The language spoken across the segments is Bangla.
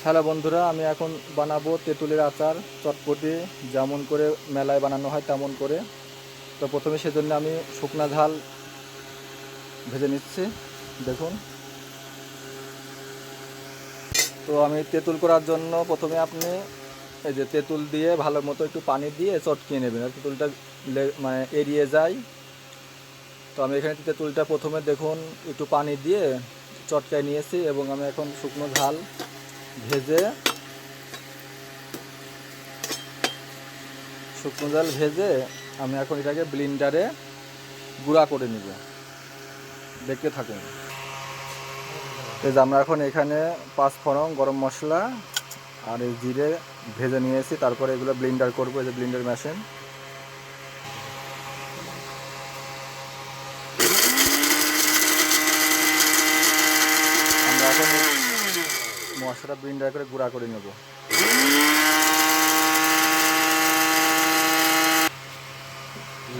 হ্যালো বন্ধুরা, আমি এখন বানাবো তেঁতুলের আচার চটপটি, যেমন করে মেলায় বানানো হয় তেমন করে। তো প্রথমে সেজন্য আমি শুকনা ঝাল ভেজে নিচ্ছি। দেখুন, তো আমি তেঁতুল করার জন্য প্রথমে আপনি এই যে তেঁতুল দিয়ে ভালো মতো একটু পানি দিয়ে চটকিয়ে নেবেন, আর তেঁতুলটা মানে এড়িয়ে যায়। তো আমি এখানে তেঁতুলটা প্রথমে দেখুন একটু পানি দিয়ে চটকায় নিয়েছি, এবং আমি এখন শুকনো ঝাল ভেজে আমি এখন এটাকে ব্লেন্ডারে গুঁড়া করে নিব। দেখতে থাকুন। এই যে আমরা এখন এখানে 5 ফোড়ন, গরম মশলা আর এই জিরে ভেজে নিয়েছি, তারপরে এগুলো ব্লেন্ডার করবো। এই যে ব্লেন্ডার মেশিন, আমরা এখন মশলাটা ব্লেন্ডার করে গুঁড়া করে নেব।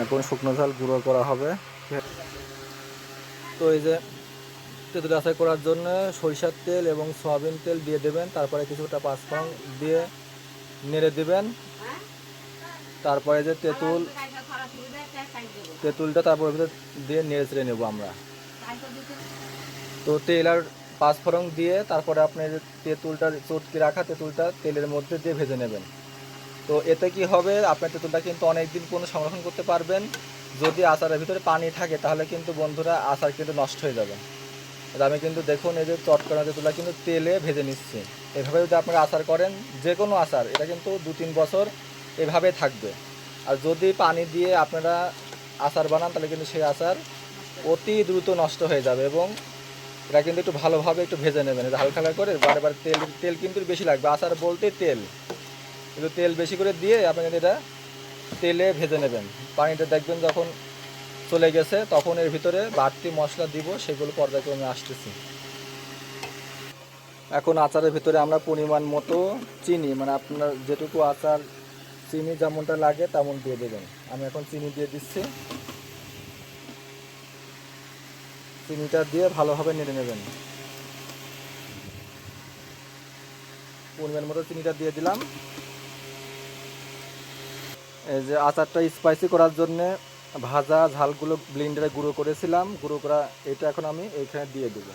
এখন শুকনো ঝাল গুঁড়ো করা হবে। তো এই যে তেঁতুল আচার করার জন্য সরিষার তেল এবং সয়াবিন তেল দিয়ে দেবেন, তারপরে কিছুটা পাঁচফোড়ন দিয়ে নেড়ে দেবেন। তারপরে যে তেঁতুলটা তারপরে ভিতরে দিয়ে নেড়ে চেড়ে নেবো আমরা। তো তেল আর পাঁচফোড়ন দিয়ে তারপরে আপনি যে তেঁতুলটা চটকে রাখা তেঁতুলটা তেলের মধ্যে দিয়ে ভেজে নেবেন। তো এতে কি হবে, আপনার তেঁতুলটা কিন্তু অনেক দিন পর্যন্ত সংরক্ষণ করতে পারবেন। যদি আচারের ভিতরে পানি থাকে তাহলে কিন্তু বন্ধুরা আচার কিন্তু নষ্ট হয়ে যাবে। আমি কিন্তু দেখুন এই যে চটকানো তেঁতুলটা কিন্তু তেলে ভেজে নিচ্ছি। এভাবে যদি আপনারা আচার করেন, যে কোনো আচার, এটা কিন্তু 2-3 বছর এভাবে থাকবে। আর যদি পানি দিয়ে আপনারা আচার বানান তাহলে কিন্তু সেই আচার অতি দ্রুত নষ্ট হয়ে যাবে। এবং এটা কিন্তু একটু ভালোভাবে একটু ভেজে নেবেন, এটা হালকা হালকা করে। বারবার তেল কিন্তু বেশি লাগবে, আচার বলতে তেল, কিন্তু তেল বেশি করে দিয়ে আপনি কিন্তু এটা তেলে ভেজে নেবেন। পানিটা দেখবেন যখন চলে গেছে তখন এর ভিতরে বাড়তি মশলা দিব, সেগুলো পর্যায়ক্রমে আসতেছি। এখন আচারের ভিতরে আমরা পরিমাণ মতো চিনি, মানে আপনার যেটুকু আচার চিনি যেমনটা লাগে তেমন দিয়ে দেবেন। আমি এখন চিনি দিয়ে দিচ্ছি। চিনিটা দিয়ে ভালোভাবে নেড়ে নেবেন। পরিমাণ মতো চিনিটা দিয়ে দিলাম। এই যে আচারটা স্পাইসি করার জন্যে ভাজা ঝালগুলো ব্লেন্ডারে গুঁড়ো করেছিলাম, গুঁড়ো করা এটা এখন আমি এইখানে দিয়ে দেব।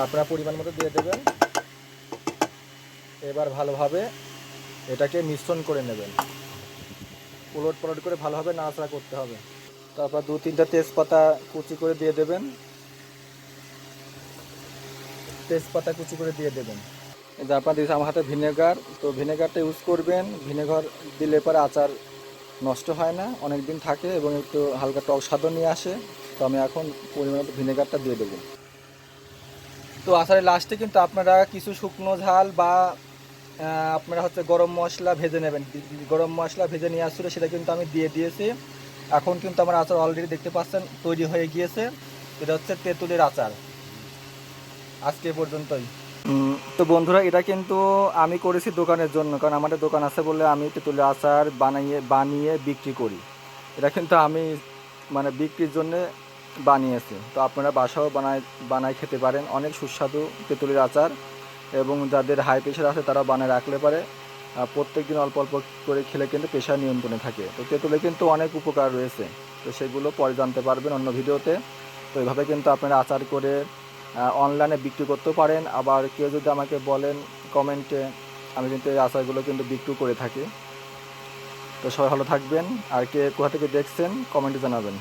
আপনারা পরিমাণ মতো দিয়ে দেবেন। এবার ভালোভাবে এটাকে মিশ্রণ করে নেবেন, উলট পালট করে ভালোভাবে নাড়াচাড়া করতে হবে। তারপর 2-3টা তেজপাতা কুচি করে দিয়ে দেবেন। এই যে আপনার দিয়েছে আমার হাতে ভিনেগার, তো ভিনেগারটা ইউজ করবেন। ভিনেগার দিলে পরে আচার নষ্ট হয় না, অনেক দিন থাকে এবং একটু হালকা টক স্বাদও নিয়ে আসে। তো আমি এখন পরিমাণ মতো ভিনেগারটা দিয়ে দেবো। তো আচারের লাস্টে কিন্তু আপনারা কিছু শুকনো ঝাল বা আপনারা হচ্ছে গরম মশলা ভেজে নেবেন। গরম মশলা ভেজে নিয়ে আসছিল, সেটা কিন্তু আমি দিয়ে দিয়েছি। এখন কিন্তু আমার আচার অলরেডি দেখতে পাচ্ছেন তৈরি হয়ে গিয়েছে। এটা হচ্ছে তেঁতুলের আচার। আজকে পর্যন্তই। তো বন্ধুরা, এটা কিন্তু আমি করেছি দোকানের জন্য, কারণ আমাদের দোকান আছে বলে আমি তেঁতুলের আচার বানিয়ে বিক্রি করি। এটা কিন্তু আমি মানে বিক্রির জন্যে বানিয়েছি। তো আপনারা বাসাও বানায় খেতে পারেন, অনেক সুস্বাদু তেঁতুলের আচার। এবং যাদের হাই প্রেশার আছে তারা বানায় রাখলে পারে প্রত্যেক দিন অল্প অল্প করে খেলে কিন্তু প্রেশার নিয়ন্ত্রণে থাকে। তো তেঁতুলে কিন্তু অনেক উপকার রয়েছে, তো সেগুলো পরে জানতে পারবেন অন্য ভিডিওতে। তো এভাবে কিন্তু আপনারা আচার করে অনলাইনে বিক্রি করতেও পারেন। আবার কেউ যদি আমাকে বলেন কমেন্টে, আমি কিন্তু এই আচারগুলো কিন্তু বিক্রি করে থাকি। তো সবাই ভালো থাকবেন, আর কে কোথা থেকে দেখছেন কমেন্টে জানাবেন।